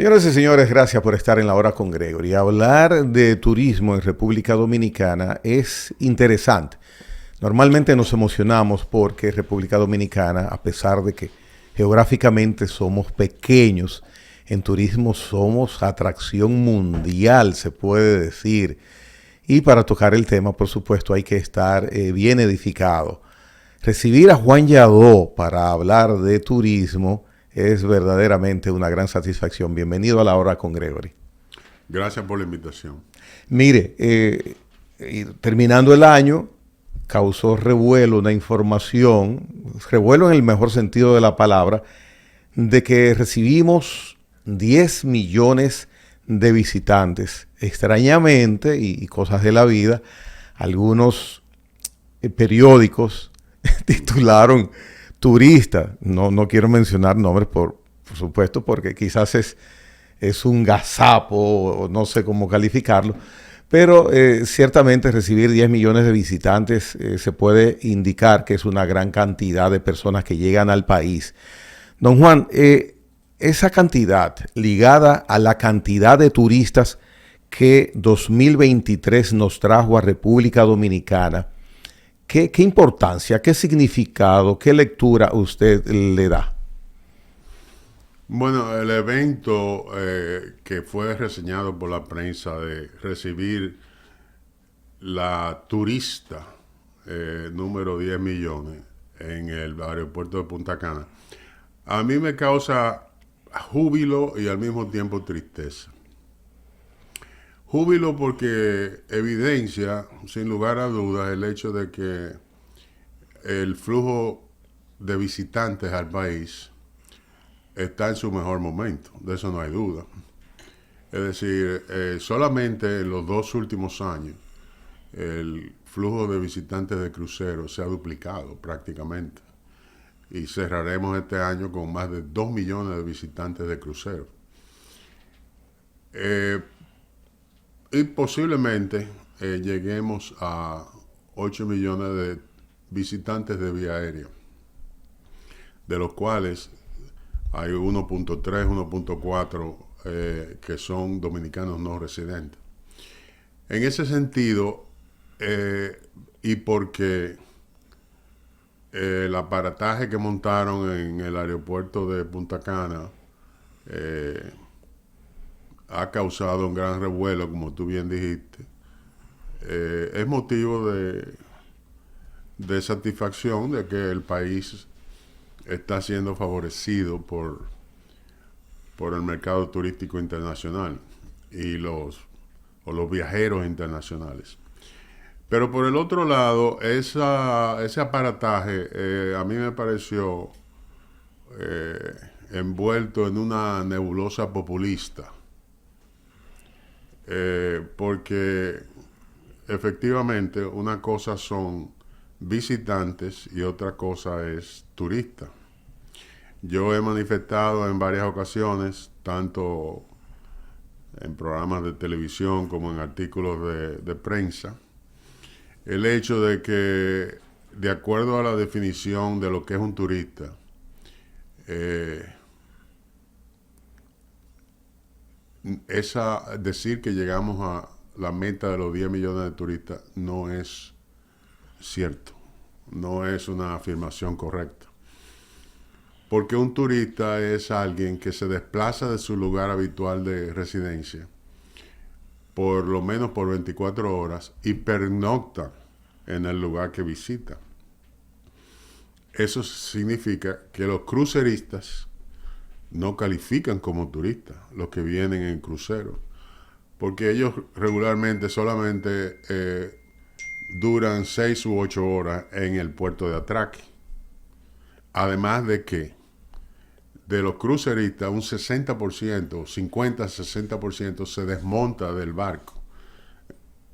Señoras y señores, gracias por estar en la hora con Gregory. Hablar de turismo en República Dominicana es interesante. Normalmente nos emocionamos porque República Dominicana, a pesar de que geográficamente somos pequeños, en turismo somos atracción mundial, se puede decir. Y para tocar el tema, por supuesto, hay que estar bien edificado. Recibir a Juan Yadó para hablar de turismo es verdaderamente una gran satisfacción. Bienvenido a la hora con Gregory. Gracias por la invitación. Mire, terminando el año, causó revuelo una información, revuelo en el mejor sentido de la palabra, de que recibimos 10 millones de visitantes. Extrañamente, y cosas de la vida, algunos periódicos titularon turista. No quiero mencionar nombres, por supuesto, porque quizás es un gazapo, o no sé cómo calificarlo, pero ciertamente recibir 10 millones de visitantes se puede indicar que es una gran cantidad de personas que llegan al país. Don Juan, esa cantidad ligada a la cantidad de turistas que 2023 nos trajo a República Dominicana, ¿qué importancia, qué significado, qué lectura usted le da? Bueno, el evento que fue reseñado por la prensa de recibir la turista número 10 millones en el aeropuerto de Punta Cana, a mí me causa júbilo y al mismo tiempo tristeza. Júbilo porque evidencia, sin lugar a dudas, el hecho de que el flujo de visitantes al país está en su mejor momento, de eso no hay duda. Es decir, solamente en los 2 últimos años el flujo de visitantes de cruceros se ha duplicado prácticamente y cerraremos este año con más de 2 millones de visitantes de cruceros. Y posiblemente lleguemos a 8 millones de visitantes de vía aérea, de los cuales hay 1.3, 1.4 que son dominicanos no residentes. En ese sentido, y porque el aparataje que montaron en el aeropuerto de Punta Cana ha causado un gran revuelo, como tú bien dijiste, es motivo de satisfacción de que el país está siendo favorecido por el mercado turístico internacional y los viajeros internacionales. Pero por el otro lado, ese aparataje a mí me pareció envuelto en una nebulosa populista. Porque efectivamente una cosa son visitantes y otra cosa es turistas. Yo he manifestado en varias ocasiones, tanto en programas de televisión como en artículos de prensa, el hecho de que, de acuerdo a la definición de lo que es un turista, decir que llegamos a la meta de los 10 millones de turistas no es cierto, no es una afirmación correcta. Porque un turista es alguien que se desplaza de su lugar habitual de residencia por lo menos por 24 horas y pernocta en el lugar que visita. Eso significa que los cruceristas no califican como turistas, los que vienen en crucero, porque ellos regularmente solamente duran 6 u 8 horas en el puerto de atraque. Además de que de los cruceristas un 60%, 50-60% se desmonta del barco.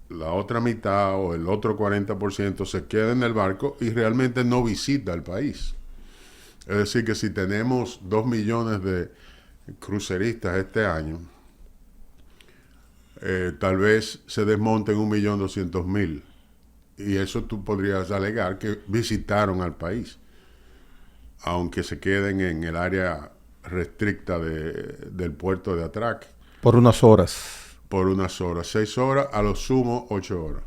La otra mitad o el otro 40% se queda en el barco y realmente no visita el país. Es decir, que si tenemos 2 millones de cruceristas este año, tal vez se desmonten 1.200.000. Y eso tú podrías alegar que visitaron al país, aunque se queden en el área restricta del puerto de atraque. Por unas horas. Por unas horas, 6 horas, a lo sumo 8 horas.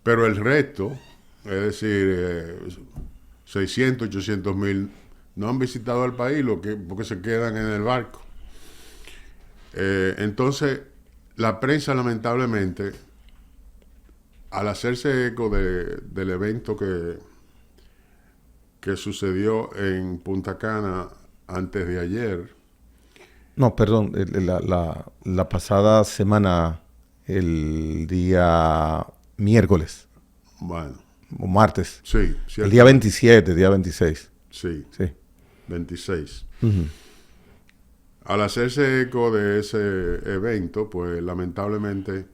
Pero el resto, es decir, 600, 800 mil, no han visitado el país porque se quedan en el barco. Entonces, la prensa lamentablemente, al hacerse eco del evento que sucedió en Punta Cana antes de ayer. No, perdón, la pasada semana, el día miércoles. Bueno. O martes. Sí. El día 27, día 26. Sí. 26. Uh-huh. Al hacerse eco de ese evento, pues lamentablemente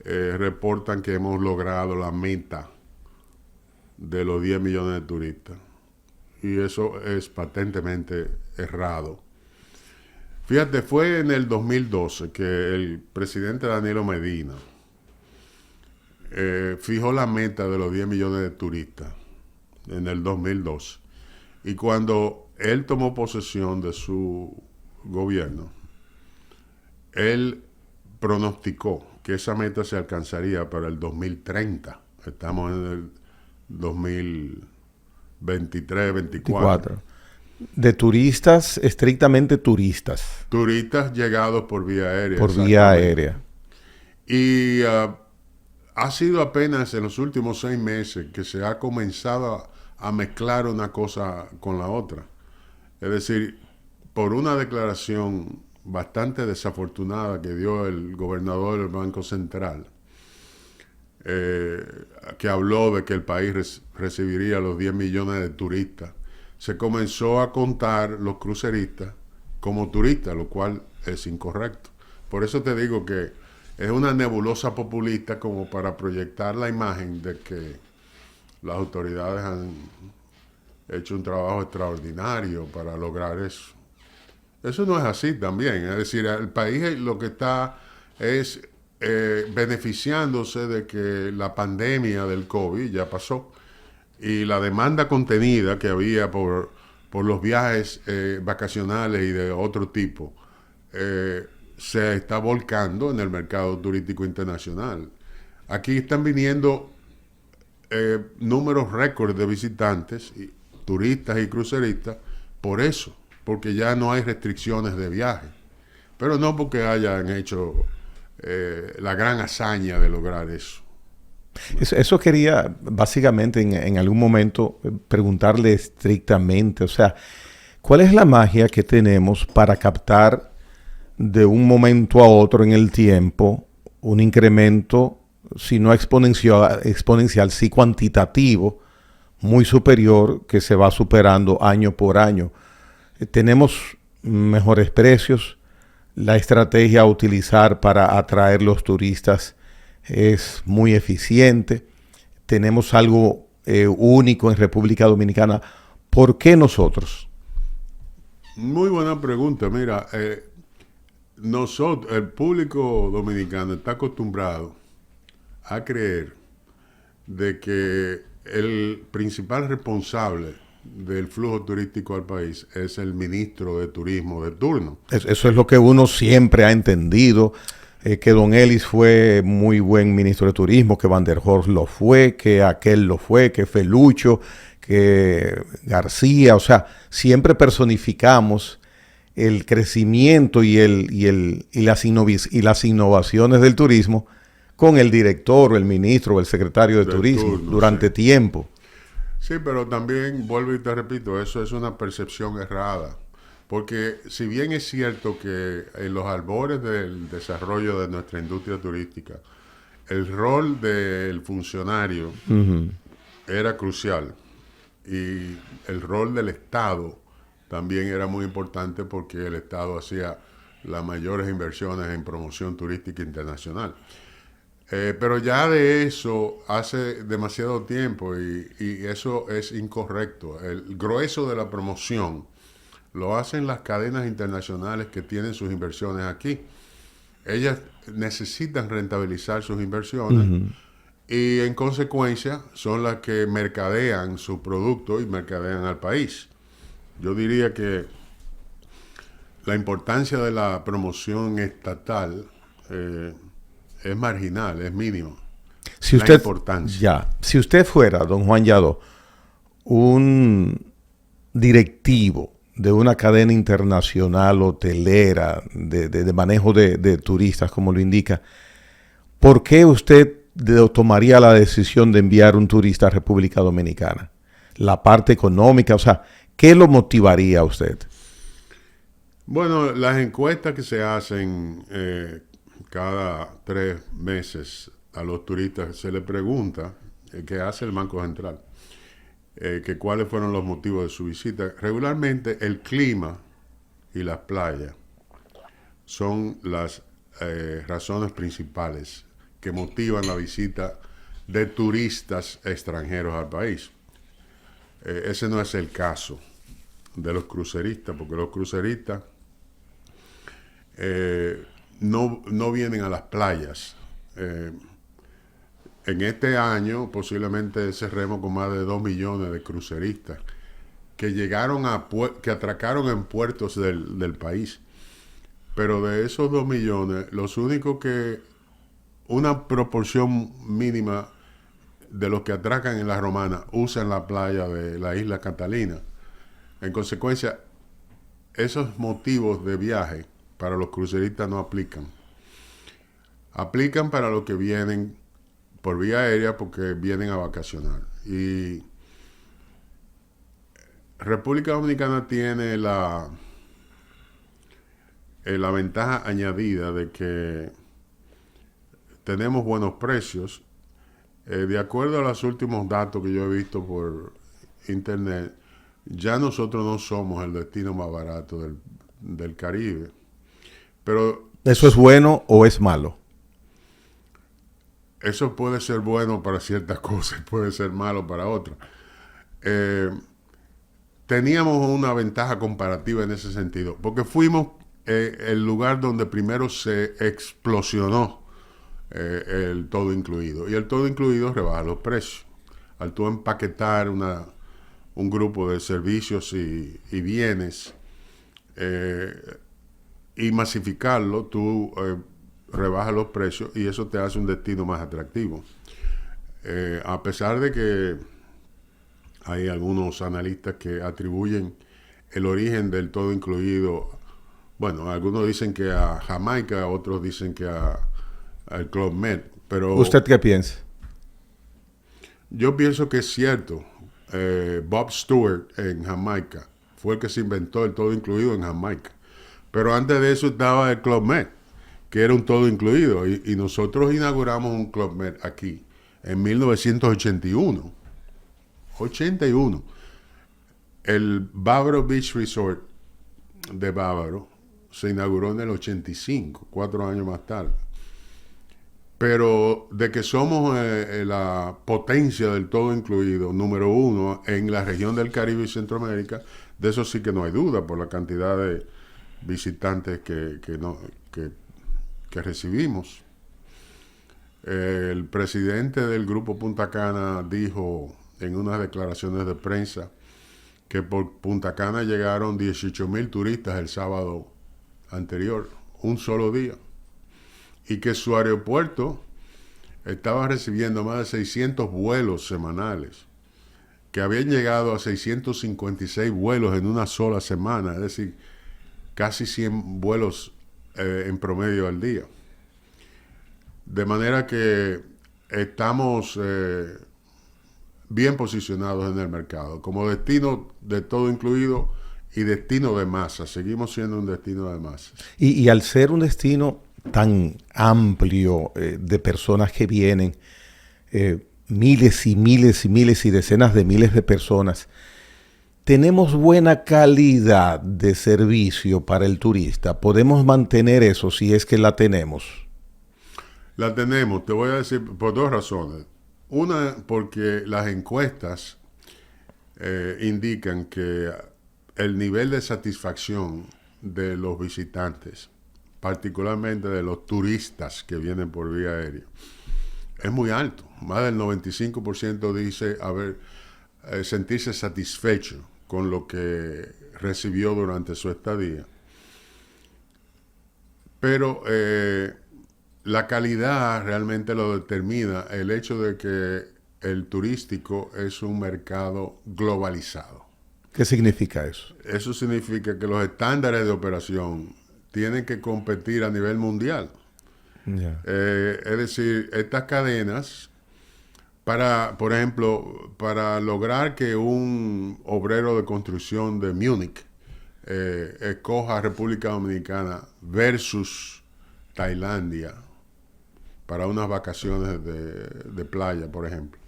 reportan que hemos logrado la meta de los 10 millones de turistas. Y eso es patentemente errado. Fíjate, fue en el 2012 que el presidente Danilo Medina fijó la meta de los 10 millones de turistas en el 2012. Y cuando él tomó posesión de su gobierno, él pronosticó que esa meta se alcanzaría para el 2030. Estamos en el 2023, 24. De turistas, estrictamente turistas. Turistas llegados por vía aérea. Por vía aérea. Y ha sido apenas en los últimos 6 meses que se ha comenzado a mezclar una cosa con la otra. Es decir, por una declaración bastante desafortunada que dio el gobernador del Banco Central, que habló de que el país recibiría los 10 millones de turistas, se comenzó a contar los cruceristas como turistas, lo cual es incorrecto. Por eso te digo que es una nebulosa populista como para proyectar la imagen de que las autoridades han hecho un trabajo extraordinario para lograr eso. Eso no es así también. Es decir, el país lo que está es beneficiándose de que la pandemia del COVID ya pasó y la demanda contenida que había por los viajes vacacionales y de otro tipo se está volcando en el mercado turístico internacional. Aquí están viniendo números récords de visitantes, turistas y cruceristas, por eso, porque ya no hay restricciones de viaje, pero no porque hayan hecho la gran hazaña de lograr eso. Eso quería básicamente en algún momento preguntarle estrictamente, o sea, ¿cuál es la magia que tenemos para captar de un momento a otro en el tiempo un incremento, si no exponencial, sí cuantitativo, muy superior, que se va superando año por año? Tenemos mejores precios, la estrategia a utilizar para atraer los turistas es muy eficiente, tenemos algo único en República Dominicana. ¿Por qué nosotros? Muy buena pregunta. Mira, nosotros, el público dominicano está acostumbrado a creer de que el principal responsable del flujo turístico al país es el ministro de Turismo de turno. Eso es lo que uno siempre ha entendido, que Don Ellis fue muy buen ministro de Turismo, que Van der Horst lo fue, que aquel lo fue, que Felucho, que García, o sea, siempre personificamos el crecimiento y las innovaciones del turismo con el director o el ministro o el secretario de Turismo turno, durante tiempo. Sí, pero también, vuelvo y te repito, eso es una percepción errada. Porque si bien es cierto que en los albores del desarrollo de nuestra industria turística, el rol del funcionario era crucial y el rol del Estado también era muy importante porque el Estado hacía las mayores inversiones en promoción turística internacional. Pero ya de eso hace demasiado tiempo y eso es incorrecto. El grueso de la promoción lo hacen las cadenas internacionales que tienen sus inversiones aquí. Ellas necesitan rentabilizar sus inversiones y en consecuencia son las que mercadean su producto y mercadean al país. Yo diría que la importancia de la promoción estatal es marginal, es mínimo. Si La usted, importancia. si usted fuera, don Juan Yadó, un directivo de una cadena internacional hotelera de manejo de turistas, como lo indica, ¿por qué usted tomaría la decisión de enviar un turista a República Dominicana? La parte económica, o sea, ¿qué lo motivaría a usted? Bueno, las encuestas que se hacen cada 3 meses a los turistas, se les pregunta, que hace el Banco Central, que cuáles fueron los motivos de su visita. Regularmente el clima y las playas son las razones principales que motivan la visita de turistas extranjeros al país. Ese no es el caso de los cruceristas, porque los cruceristas no vienen a las playas. En este año posiblemente cerremos con más de 2 millones de cruceristas que llegaron que atracaron en puertos del país. Pero de esos 2 millones, los únicos que una proporción mínima de los que atracan en la Romana usan la playa de la isla Catalina. En consecuencia, esos motivos de viaje para los cruceristas no aplican. Aplican para los que vienen por vía aérea porque vienen a vacacionar. Y República Dominicana tiene la ventaja añadida de que tenemos buenos precios. De acuerdo a los últimos datos que yo he visto por internet, ya nosotros no somos el destino más barato del Caribe. Pero ¿eso es bueno o es malo? Eso puede ser bueno para ciertas cosas, puede ser malo para otras. Teníamos una ventaja comparativa en ese sentido, porque fuimos el lugar donde primero se explosionó el todo incluido. Y el todo incluido rebaja los precios. Al tú empaquetar un grupo de servicios y bienes y masificarlo, tú rebajas los precios y eso te hace un destino más atractivo. A pesar de que hay algunos analistas que atribuyen el origen del todo incluido, bueno, algunos dicen que a Jamaica, otros dicen que al Club Med, pero ¿Usted qué piensa? yo pienso que es cierto. Bob Stewart en Jamaica fue el que se inventó el todo incluido en Jamaica, pero antes de eso estaba el Club Med, que era un todo incluido, y nosotros inauguramos un Club Med aquí en 1981. El Bávaro Beach Resort de Bávaro se inauguró en el 85, 4 años más tarde. Pero de que somos la potencia del todo incluido, número 1 en la región del Caribe y Centroamérica, de eso sí que no hay duda por la cantidad de visitantes que recibimos. El presidente del Grupo Punta Cana dijo en unas declaraciones de prensa que por Punta Cana llegaron 18,000 turistas el sábado anterior, un solo día, y que su aeropuerto estaba recibiendo más de 600 vuelos semanales, que habían llegado a 656 vuelos en una sola semana, es decir, casi 100 vuelos en promedio al día. De manera que estamos bien posicionados en el mercado, como destino de todo incluido y destino de masas. Seguimos siendo un destino de masas. Y al ser un destino tan amplio de personas que vienen, miles y miles y miles y decenas de miles de personas, ¿tenemos buena calidad de servicio para el turista? ¿Podemos mantener eso si es que la tenemos? La tenemos, te voy a decir, por 2 razones. Una, porque las encuestas indican que el nivel de satisfacción de los visitantes, particularmente de los turistas que vienen por vía aérea, es muy alto. Más del 95% dice sentirse satisfecho con lo que recibió durante su estadía. Pero la calidad realmente lo determina el hecho de que el turístico es un mercado globalizado. ¿Qué significa eso? Eso significa que los estándares de operación tienen que competir a nivel mundial. Ya. Es decir, estas cadenas, por ejemplo, para lograr que un obrero de construcción de Múnich escoja República Dominicana versus Tailandia para unas vacaciones de playa, por ejemplo.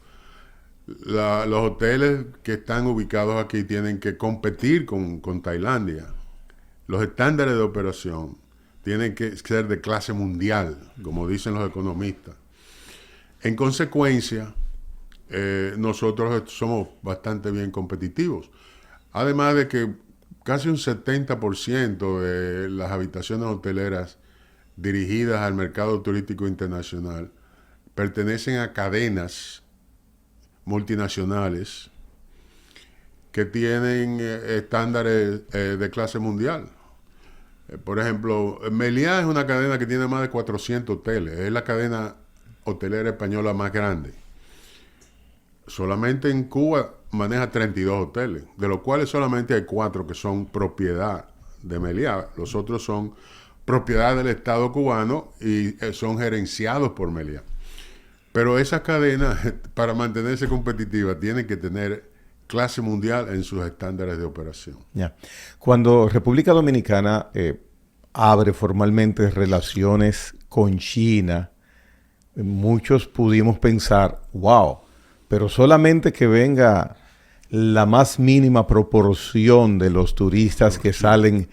Los hoteles que están ubicados aquí tienen que competir con Tailandia. Los estándares de operación tienen que ser de clase mundial, como dicen los economistas. En consecuencia, nosotros somos bastante bien competitivos. Además de que casi un 70% de las habitaciones hoteleras dirigidas al mercado turístico internacional pertenecen a cadenas multinacionales que tienen estándares de clase mundial. Por ejemplo, Meliá es una cadena que tiene más de 400 hoteles. Es la cadena hotelera española más grande. Solamente en Cuba maneja 32 hoteles, de los cuales solamente hay 4 que son propiedad de Meliá. Los otros son propiedad del Estado cubano y son gerenciados por Meliá. Pero esas cadenas, para mantenerse competitivas, tienen que tener clase mundial en sus estándares de operación. Ya. Cuando República Dominicana abre formalmente relaciones con China, muchos pudimos pensar, wow, pero solamente que venga la más mínima proporción de los turistas que salen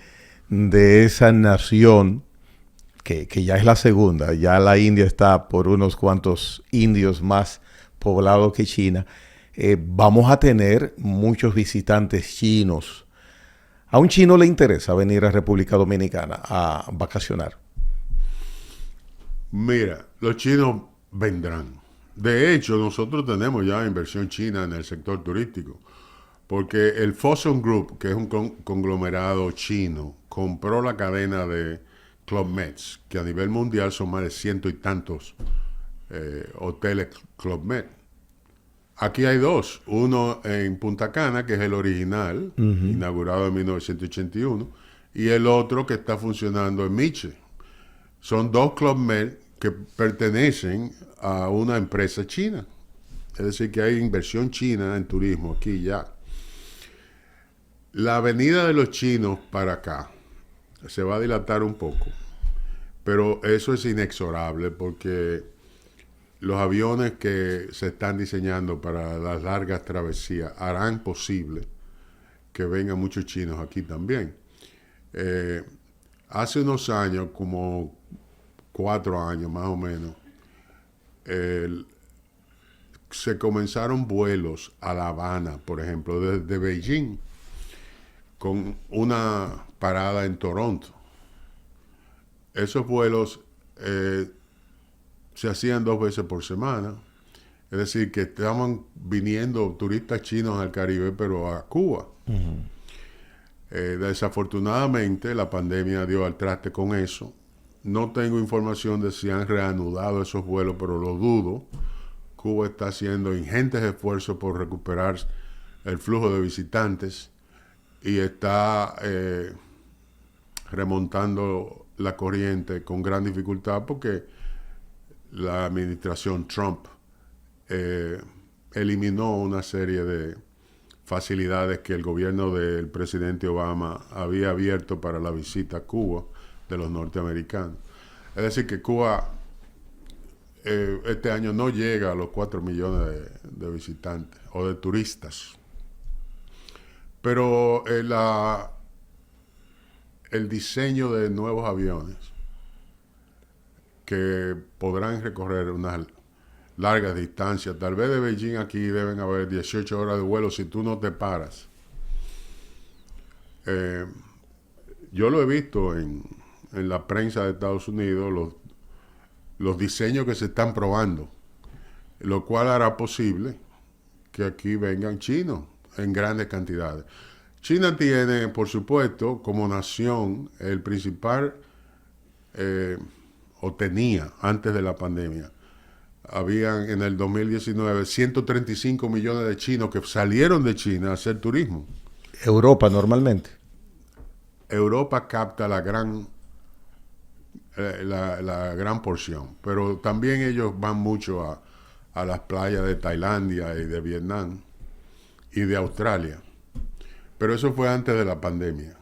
de esa nación, que ya es la segunda, ya la India está por unos cuantos indios más poblado que China, vamos a tener muchos visitantes chinos. A un chino le interesa venir a República Dominicana a vacacionar. Mira, los chinos vendrán. De hecho, nosotros tenemos ya inversión china en el sector turístico, porque el Fosun Group, que es un conglomerado chino, compró la cadena de Club Med, que a nivel mundial son más de 100 y tantos hoteles Club Med. Aquí hay 2, uno en Punta Cana, que es el original, inaugurado en 1981, y el otro que está funcionando en Miche. Son 2 Club Med que pertenecen a una empresa china. Es decir, que hay inversión china en turismo aquí ya. La venida de los chinos para acá se va a dilatar un poco, pero eso es inexorable porque los aviones que se están diseñando para las largas travesías harán posible que vengan muchos chinos aquí también. Hace unos años, como 4 años más o menos, se comenzaron vuelos a La Habana, por ejemplo, desde Beijing, con una parada en Toronto. Esos vuelos se hacían 2 veces por semana. Es decir, que estaban viniendo turistas chinos al Caribe, pero a Cuba. Desafortunadamente, la pandemia dio al traste con eso. No tengo información de si han reanudado esos vuelos, pero lo dudo. Cuba está haciendo ingentes esfuerzos por recuperar el flujo de visitantes y está remontando la corriente con gran dificultad porque la administración Trump eliminó una serie de facilidades que el gobierno del presidente Obama había abierto para la visita a Cuba de los norteamericanos. Es decir, que Cuba este año no llega a los 4 millones de visitantes o de turistas. Pero el diseño de nuevos aviones que podrán recorrer unas largas distancias, tal vez de Beijing aquí deben haber 18 horas de vuelo si tú no te paras. Yo lo he visto en la prensa de Estados Unidos, los diseños que se están probando, lo cual hará posible que aquí vengan chinos en grandes cantidades. China tiene, por supuesto, como nación, el principal o tenía antes de la pandemia, habían en el 2019 135 millones de chinos que salieron de China a hacer turismo. Europa normalmente. Europa capta la gran porción, pero también ellos van mucho a las playas de Tailandia y de Vietnam y de Australia. Pero eso fue antes de la pandemia.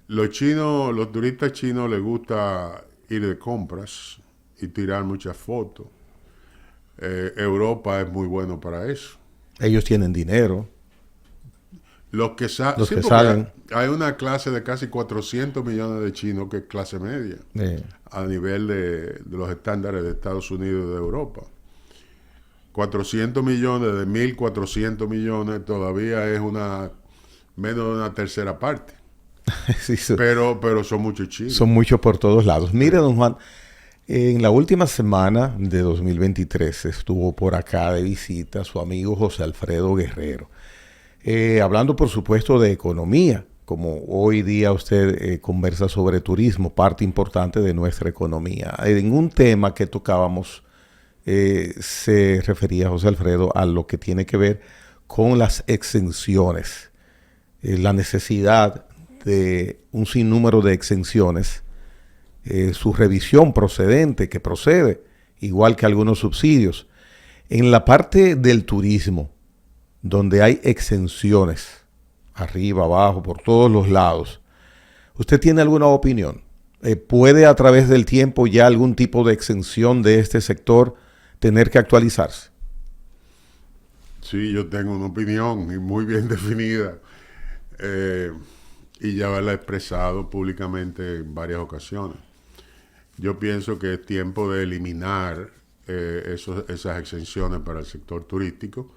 Los turistas chinos les gusta ir de compras y tirar muchas fotos. Europa es muy bueno para eso. Ellos tienen dinero. Los que salen. Hay una clase de casi 400 millones de chinos que es clase media a nivel de los estándares de Estados Unidos y de Europa. 400 millones de 1.400 millones todavía es menos de una tercera parte. Sí, pero son muchos chinos. Son muchos por todos lados. Mire, don Juan, en la última semana de 2023 estuvo por acá de visita su amigo José Alfredo Guerrero. Hablando, por supuesto, de economía, como hoy día usted conversa sobre turismo, parte importante de nuestra economía. En un tema que tocábamos, se refería José Alfredo a lo que tiene que ver con las exenciones, la necesidad de un sinnúmero de exenciones, su revisión procedente, que procede, igual que algunos subsidios. En la parte del turismo, donde hay exenciones, arriba, abajo, por todos los lados, ¿usted tiene alguna opinión? ¿Puede a través del tiempo ya algún tipo de exención de este sector tener que actualizarse? Sí, yo tengo una opinión y muy bien definida. Y ya la he expresado públicamente en varias ocasiones. Yo pienso que es tiempo de eliminar esas exenciones para el sector turístico,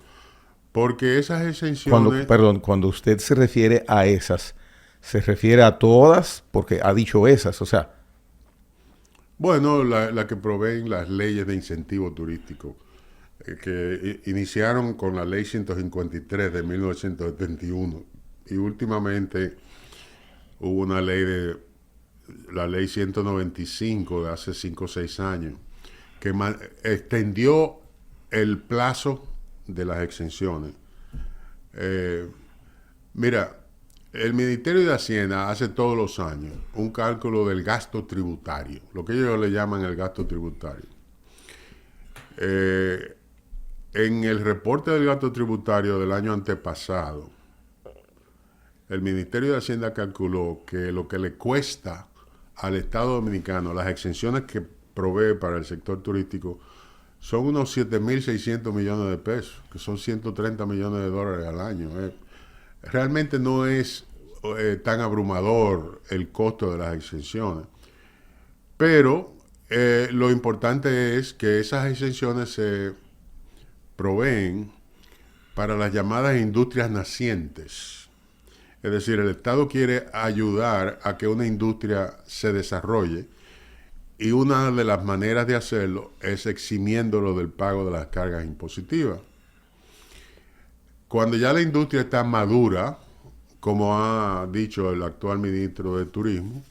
porque esas exenciones... Cuando usted se refiere a esas, ¿se refiere a todas? Porque ha dicho esas, o sea... Bueno, la que proveen las leyes de incentivo turístico, que iniciaron con la ley 153 de 1971, y últimamente hubo una la ley 195 de hace 5 o 6 años, que extendió el plazo de las exenciones. Mira, el Ministerio de Hacienda hace todos los años un cálculo del gasto tributario, lo que ellos le llaman el gasto tributario. En el reporte del gasto tributario del año antepasado, el Ministerio de Hacienda calculó que lo que le cuesta al Estado Dominicano las exenciones que provee para el sector turístico son unos 7.600 millones de pesos, que son 130 millones de dólares al año. Realmente no es tan abrumador el costo de las exenciones, pero lo importante es que esas exenciones se proveen para las llamadas industrias nacientes. Es decir, el Estado quiere ayudar a que una industria se desarrolle, y una de las maneras de hacerlo es eximiéndolo del pago de las cargas impositivas. Cuando ya la industria está madura, como ha dicho el actual ministro de Turismo,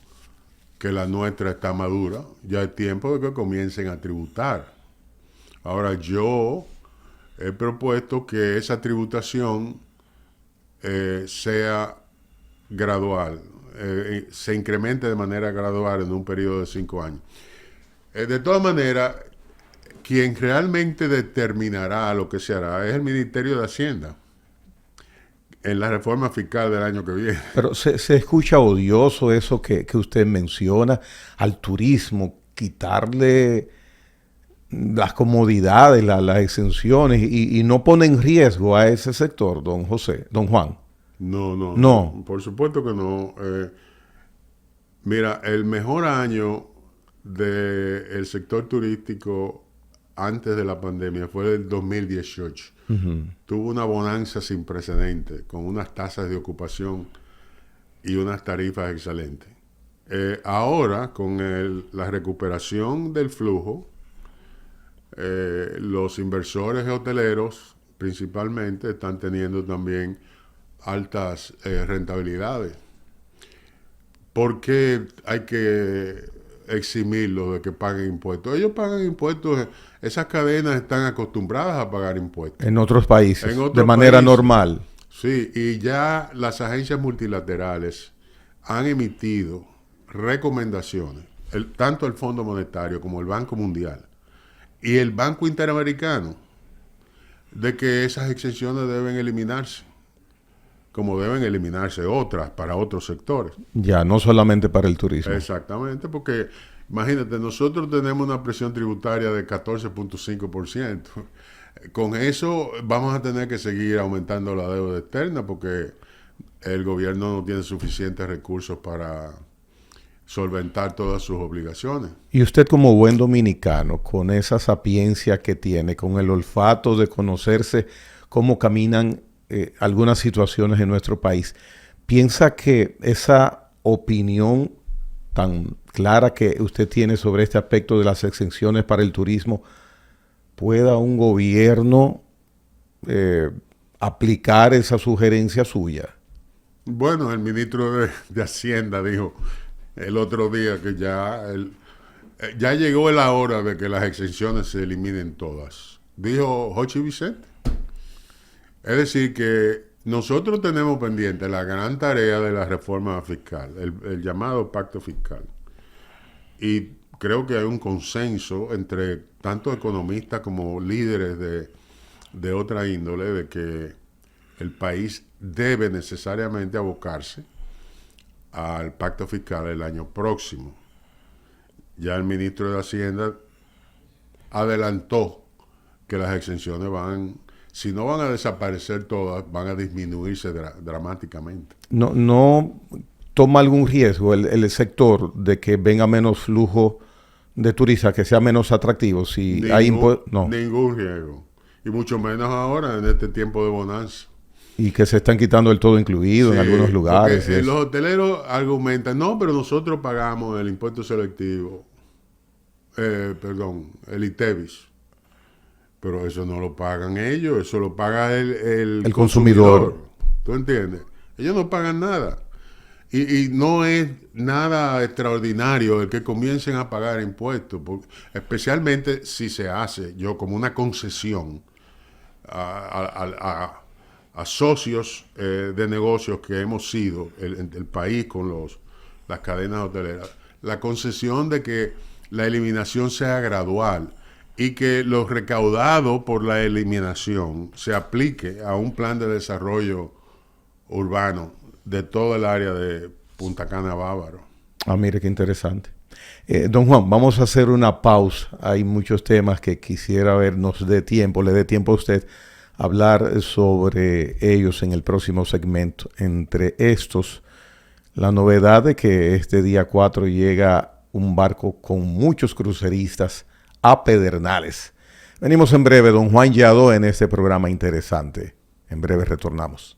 que la nuestra está madura, ya es tiempo de que comiencen a tributar. Ahora, yo he propuesto que esa tributación sea gradual, se incremente de manera gradual en un periodo de 5 años. De todas maneras, quien realmente determinará lo que se hará es el Ministerio de Hacienda en la reforma fiscal del año que viene. Pero se escucha odioso eso que usted menciona al turismo, quitarle las comodidades, las exenciones, y no pone en riesgo a ese sector, don Juan. No, por supuesto que no. Mira, el mejor año del sector turístico antes de la pandemia fue el 2018. Tuvo una bonanza sin precedentes, con unas tasas de ocupación y unas tarifas excelentes. Ahora, con la recuperación del flujo, los inversores hoteleros principalmente están teniendo también altas rentabilidades. ¿por qué hay que eximirlos de que paguen impuestos? Ellos pagan impuestos, esas cadenas están acostumbradas a pagar impuestos. En otros países, En otros de manera países, normal. Sí, y ya las agencias multilaterales han emitido recomendaciones, tanto el Fondo Monetario como el Banco Mundial y el Banco Interamericano, de que esas exenciones deben eliminarse, como deben eliminarse otras para otros sectores. Ya, no solamente para el turismo. Exactamente, porque imagínate, nosotros tenemos una presión tributaria de 14.5%. Con eso vamos a tener que seguir aumentando la deuda externa porque el gobierno no tiene suficientes recursos para solventar todas sus obligaciones. Y usted como buen dominicano, con esa sapiencia que tiene, con el olfato de conocerse cómo caminan algunas situaciones en nuestro país, ¿piensa que esa opinión tan clara que usted tiene sobre este aspecto de las exenciones para el turismo pueda un gobierno aplicar esa sugerencia suya? Bueno, el ministro de Hacienda dijo el otro día que ya llegó la hora de que las exenciones se eliminen todas. Dijo Jochi Vicente. Es decir, que nosotros tenemos pendiente la gran tarea de la reforma fiscal, el llamado pacto fiscal. Y creo que hay un consenso entre tanto economistas como líderes de otra índole de que el país debe necesariamente abocarse al pacto fiscal el año próximo. Ya el ministro de Hacienda adelantó que las exenciones si no van a desaparecer todas, van a disminuirse dramáticamente. ¿No toma algún riesgo el sector de que venga menos flujo de turistas, que sea menos atractivo? Si Ningún riesgo. Y mucho menos ahora, en este tiempo de bonanza. Y que se están quitando el todo incluido en algunos lugares. Los hoteleros argumentan, no, pero nosotros pagamos el impuesto selectivo, el ITEVIS. Pero eso no lo pagan ellos, eso lo paga el consumidor. ¿Tú entiendes? Ellos no pagan nada. Y no es nada extraordinario el que comiencen a pagar impuestos, especialmente si se hace como una concesión a socios de negocios que hemos sido el país con las cadenas hoteleras. La concesión de que la eliminación sea gradual y que lo recaudado por la eliminación se aplique a un plan de desarrollo urbano de todo el área de Punta Cana Bávaro. Mire qué interesante. Don Juan, vamos a hacer una pausa. Hay muchos temas que quisiera ver, le dé tiempo a usted hablar sobre ellos en el próximo segmento. Entre estos, la novedad de que este día 4 llega un barco con muchos cruceristas a Pedernales. Venimos en breve, don Juan Yadó, en este programa interesante. En breve retornamos.